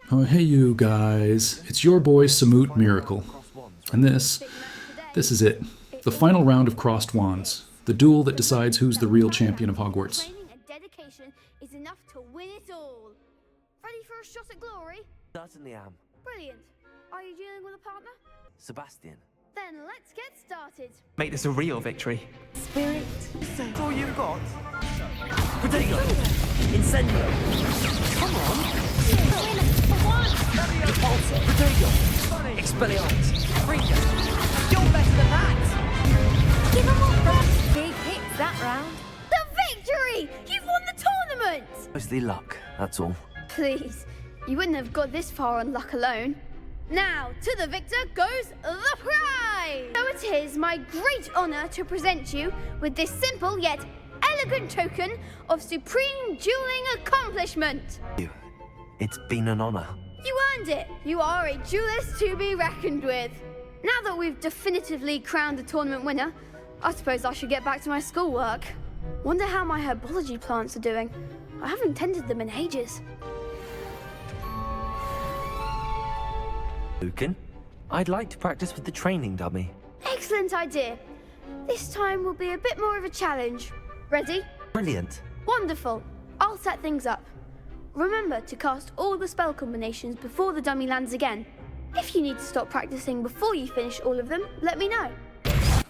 Oh, hey you guys. It's your boy Samut Miracle. And this is it. The final round of Crossed Wands. The duel that decides who's the real champion of Hogwarts. Training and dedication is enough to win it all. Ready for a shot at glory? Certainly am. Brilliant. Are you dealing with a partner? Sebastian. Then let's get started. Make this a real victory. Spirit. That's all you've got? Protego! Incendio! Come on! Repulsor! Protego! Expelliarmus! Freaker! You're better than that! Give him more big hits that round. The victory! You've won the tournament! Mostly luck, that's all. Please, you wouldn't have got this far on luck alone. Now, to the victor goes the prize! So it is my great honor to present you with this simple yet elegant token of supreme dueling accomplishment. It's been an honor. You earned it. You are a duelist to be reckoned with. Now that we've definitively crowned the tournament winner, I suppose I should get back to my schoolwork. Wonder how my herbology plants are doing. I haven't tended them in ages. Lucan, I'd like to practice with the training dummy. Excellent idea. This time will be a bit more of a challenge. Ready? Brilliant. Wonderful. I'll set things up. Remember to cast all the spell combinations before the dummy lands again. If you need to stop practicing before you finish all of them, let me know.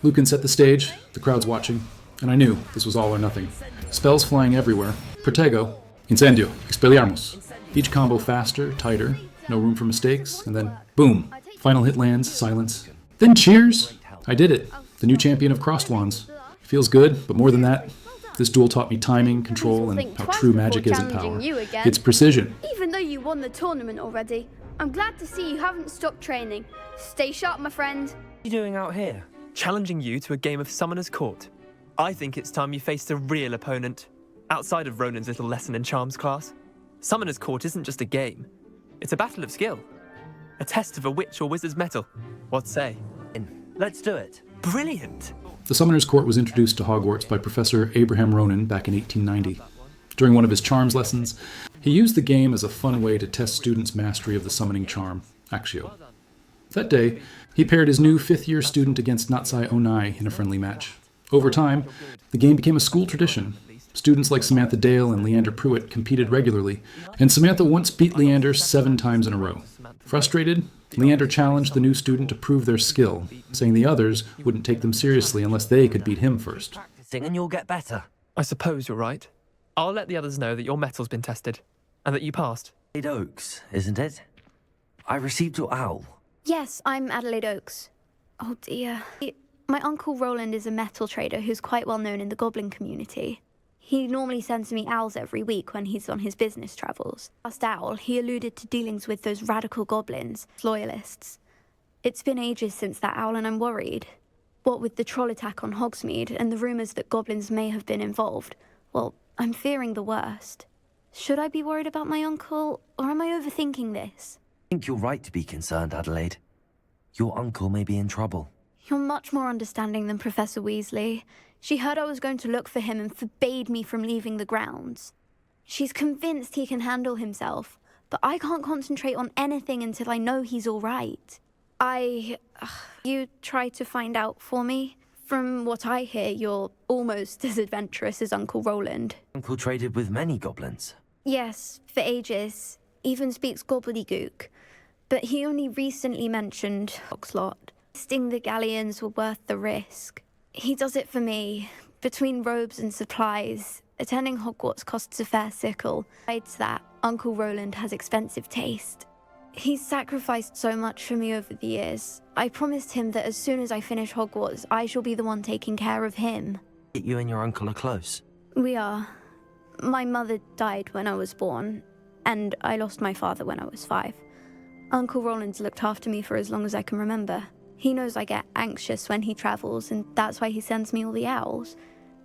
Lucan set the stage, the crowd's watching, and I knew this was all or nothing. Spells flying everywhere. Protego, Incendio, Expelliarmus. Each combo faster, tighter, no room for mistakes, and then boom. Final hit lands, silence. Then cheers! I did it. The new champion of Crossed Wands. Feels good, but more than that, this duel taught me timing, control, and how true magic is in power. It's precision. Even though you won the tournament already, I'm glad to see you haven't stopped training. Stay sharp, my friend. What are you doing out here? Challenging you to a game of Summoner's Court. I think it's time you faced a real opponent, outside of Rowland's little lesson in charms class. Summoner's Court isn't just a game. It's a battle of skill. A test of a witch or wizard's mettle. What say? Let's do it. Brilliant! The Summoner's Court was introduced to Hogwarts by Professor Abraham Rowland back in 1890. During one of his charms lessons, he used the game as a fun way to test students' mastery of the summoning charm, Accio. That day, he paired his new fifth-year student against Natsai Onai in a friendly match. Over time, the game became a school tradition. Students like Samantha Dale and Leander Pruitt competed regularly, and Samantha once beat Leander 7 times in a row. Frustrated, Leander challenged the new student to prove their skill, saying the others wouldn't take them seriously unless they could beat him first. Practicing and you'll get better. I suppose you're right. I'll let the others know that your metal's been tested, and that you passed. Adelaide Oaks, isn't it? I received your owl. Yes, I'm Adelaide Oaks. Oh dear. My uncle Rowland is a metal trader who's quite well known in the goblin community. He normally sends me owls every week when he's on his business travels. Last owl, he alluded to dealings with those radical goblins, loyalists. It's been ages since that owl and I'm worried. What with the troll attack on Hogsmeade and the rumours that goblins may have been involved, well, I'm fearing the worst. Should I be worried about my uncle, or am I overthinking this? I think you're right to be concerned, Adelaide. Your uncle may be in trouble. You're much more understanding than Professor Weasley. She heard I was going to look for him and forbade me from leaving the grounds. She's convinced he can handle himself, but I can't concentrate on anything until I know he's all right. You try to find out for me? From what I hear, you're almost as adventurous as Uncle Rowland. Uncle traded with many goblins. Yes, for ages. Even speaks gobbledygook. But he only recently mentioned Oxlot. Sting the galleons were worth the risk. He does it for me. Between robes and supplies, attending Hogwarts costs a fair sickle. Besides that, Uncle Rowland has expensive taste. He's sacrificed so much for me over the years. I promised him that as soon as I finish Hogwarts, I shall be the one taking care of him. You and your uncle are close. We are. My mother died when I was born, and I lost my father when I was 5. Uncle Rowland's looked after me for as long as I can remember. He knows I get anxious when he travels, and that's why he sends me all the owls,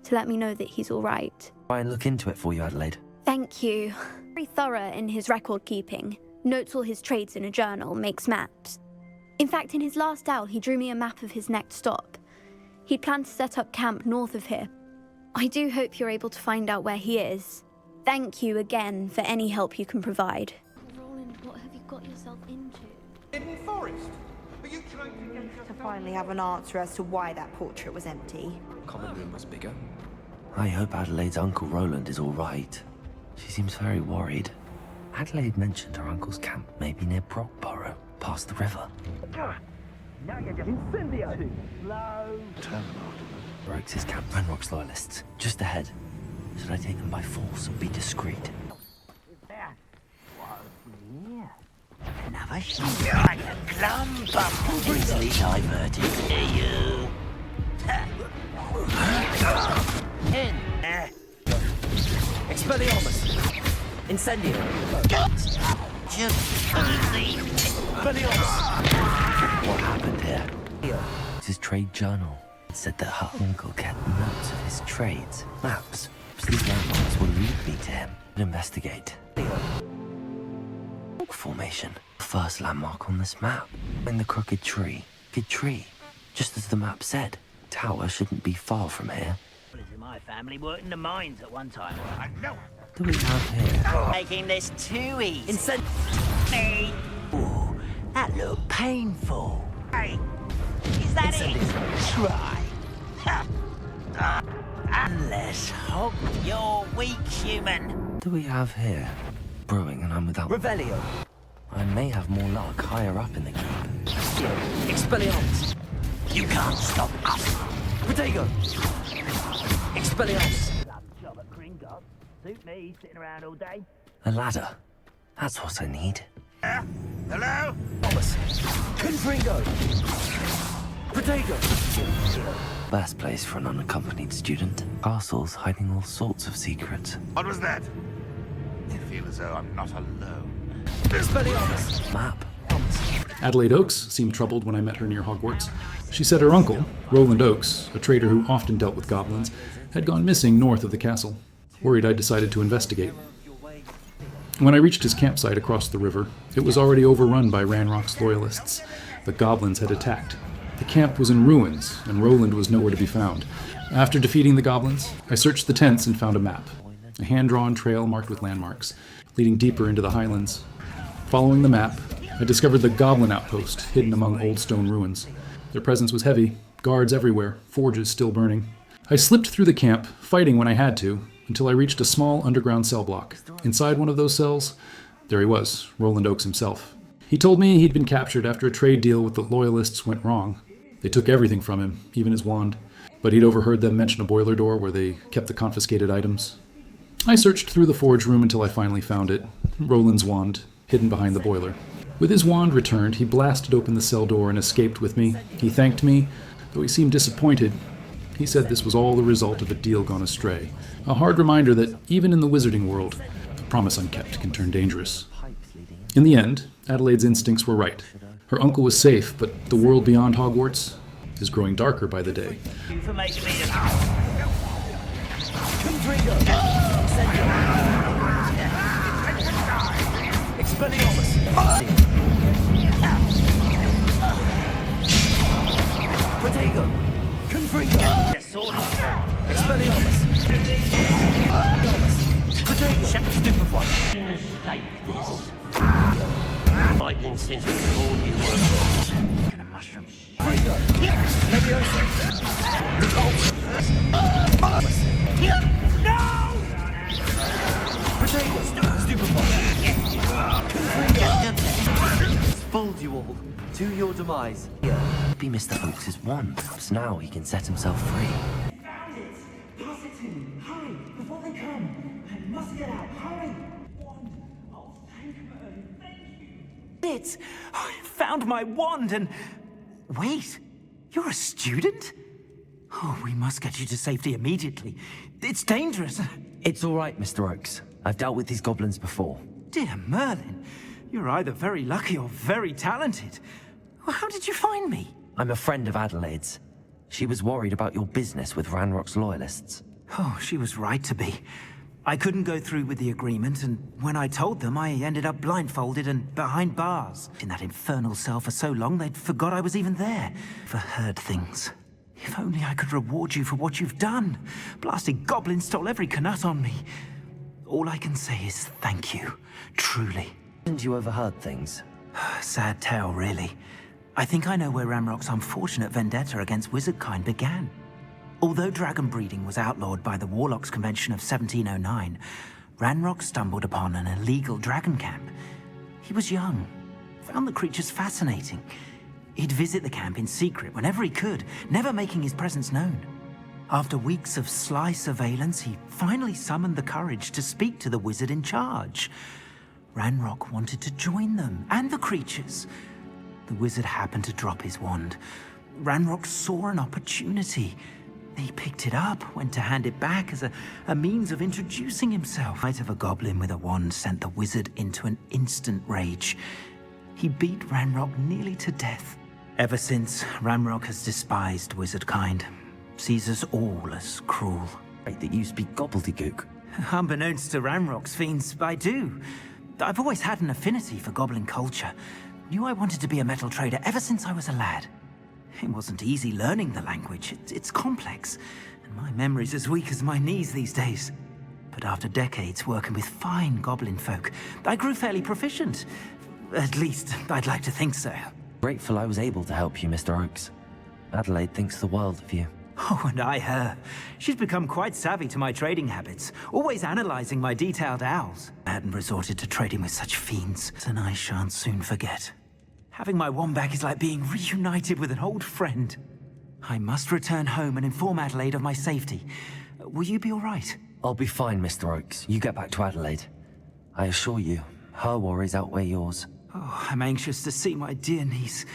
to let me know that he's all right. Try and look into it for you, Adelaide. Thank you. Very thorough in his record keeping. Notes all his trades in a journal, makes maps. In fact, in his last owl, he drew me a map of his next stop. He'd planned to set up camp north of here. I do hope you're able to find out where he is. Thank you again for any help you can provide. Rowland, what have you you got yourself into? Hidden forest? Are you trying to get To finally have an answer as to why that portrait was empty. Common room was bigger. I hope Adelaide's uncle Rowland is all right. She seems very worried. Adelaide mentioned her uncle's camp may be near Brockborough, past the river. Now you're just incendiary. Rogues' camp, Ranrock's loyalists, just ahead. Should I take them by force or be discreet? Another sheep like a clump. Easily diverted. You. In. Expelliarmus! Incendio! What happened here? It's his trade journal. It said that her uncle kept notes of his trades, maps. These landmarks will lead me to him and investigate. Formation. The first landmark on this map. In the crooked tree. Good tree. Just as the map said. Tower shouldn't be far from here. My family worked in the mines at one time. I know. What do we have here? Making this too easy. Me! Ooh, that looked painful. Hey, is that it? Try. Unless Hog, you're weak, human. What do we have here? Brewing and I'm without... Revelio. I may have more luck higher up in the keep. Expelliarmus. You can't stop us. Protego! Expelliarmus! Job at Gringotts. Suit me, sitting around all day. A ladder. That's what I need. Hello? Thomas! Confringo! Protego! Best place for an unaccompanied student. Castles hiding all sorts of secrets. What was that? I feel as though I'm not alone. Expelliarmus! Map. Adelaide Oaks seemed troubled when I met her near Hogwarts. She said her uncle, Rowland Oaks, a trader who often dealt with goblins, had gone missing north of the castle. Worried, I decided to investigate. When I reached his campsite across the river, it was already overrun by Ranrock's loyalists. The goblins had attacked. The camp was in ruins, and Rowland was nowhere to be found. After defeating the goblins, I searched the tents and found a map. A hand-drawn trail marked with landmarks, leading deeper into the highlands. Following the map, I discovered the goblin outpost hidden among old stone ruins. Their presence was heavy, guards everywhere, forges still burning. I slipped through the camp, fighting when I had to, until I reached a small underground cell block. Inside one of those cells, there he was, Rowland Oaks himself. He told me he'd been captured after a trade deal with the Loyalists went wrong. They took everything from him, even his wand, but he'd overheard them mention a boiler door where they kept the confiscated items. I searched through the forge room until I finally found it, Rowland's wand, hidden behind the boiler. With his wand returned, he blasted open the cell door and escaped with me. He thanked me, though he seemed disappointed. He said this was all the result of a deal gone astray. A hard reminder that, even in the wizarding world, a promise unkept can turn dangerous. In the end, Adelaide's instincts were right. Her uncle was safe, but the world beyond Hogwarts is growing darker by the day. You for making me Protego! Confringo! Expelliarmus! Protego! Stupefy. Take this. Lightning since before you were gonna mushroom. No! Fooled you all. To your demise. Be Mr. Oakes' wand. Perhaps now he can set himself free. Found it! Pass it to me! Hurry! Before they come! I must get out! Hurry! Wand! Oh, thank you! It! I found my wand and... Wait, you're a student? Oh, we must get you to safety immediately. It's dangerous. It's all right, Mr. Oakes. I've dealt with these goblins before. Dear Merlin, you're either very lucky or very talented. Well, how did you find me? I'm a friend of Adelaide's. She was worried about your business with Ranrock's loyalists. Oh, she was right to be. I couldn't go through with the agreement, and when I told them, I ended up blindfolded and behind bars. In that infernal cell for so long, they'd forgot I was even there. Overheard things. If only I could reward you for what you've done. Blasted goblins stole every canut on me. All I can say is thank you. Truly. Didn't you overheard things? Sad tale, really. I think I know where Ranrock's unfortunate vendetta against wizardkind began. Although dragon breeding was outlawed by the Warlocks Convention of 1709, Ranrock stumbled upon an illegal dragon camp. He was young, found the creatures fascinating. He'd visit the camp in secret whenever he could, never making his presence known. After weeks of sly surveillance, he finally summoned the courage to speak to the wizard in charge. Ranrock wanted to join them, and the creatures. The wizard happened to drop his wand. Ranrock saw an opportunity. He picked it up, went to hand it back as a means of introducing himself. The sight of a goblin with a wand sent the wizard into an instant rage. He beat Ranrock nearly to death. Ever since, Ranrock has despised wizardkind, sees us all as cruel. Right, that you speak gobbledygook. Unbeknownst to Ranrock's fiends, I do. I've always had an affinity for goblin culture. Knew I wanted to be a metal trader ever since I was a lad. It wasn't easy learning the language. It's complex, and my memory's as weak as my knees these days. But after decades working with fine goblin folk, I grew fairly proficient. At least, I'd like to think so. Grateful I was able to help you, Mr. Oakes. Adelaide thinks the world of you. Oh, and I her. She's become quite savvy to my trading habits, always analyzing my detailed owls. I hadn't resorted to trading with such fiends, and I shan't soon forget. Having my wand back is like being reunited with an old friend. I must return home and inform Adelaide of my safety. Will you be all right? I'll be fine, Mr. Oakes. You get back to Adelaide. I assure you, her worries outweigh yours. Oh, I'm anxious to see my dear niece.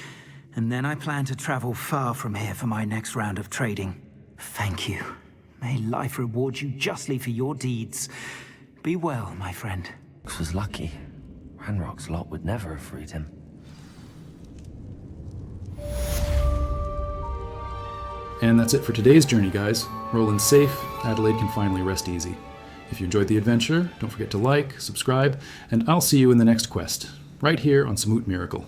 And then I plan to travel far from here for my next round of trading. Thank you. May life reward you justly for your deeds. Be well, my friend. Oakes was lucky. Ranrock's lot would never have freed him. And that's it for today's journey, guys. Rowland's safe, Adelaide can finally rest easy. If you enjoyed the adventure, don't forget to like, subscribe, and I'll see you in the next quest, right here on Samut Miracle.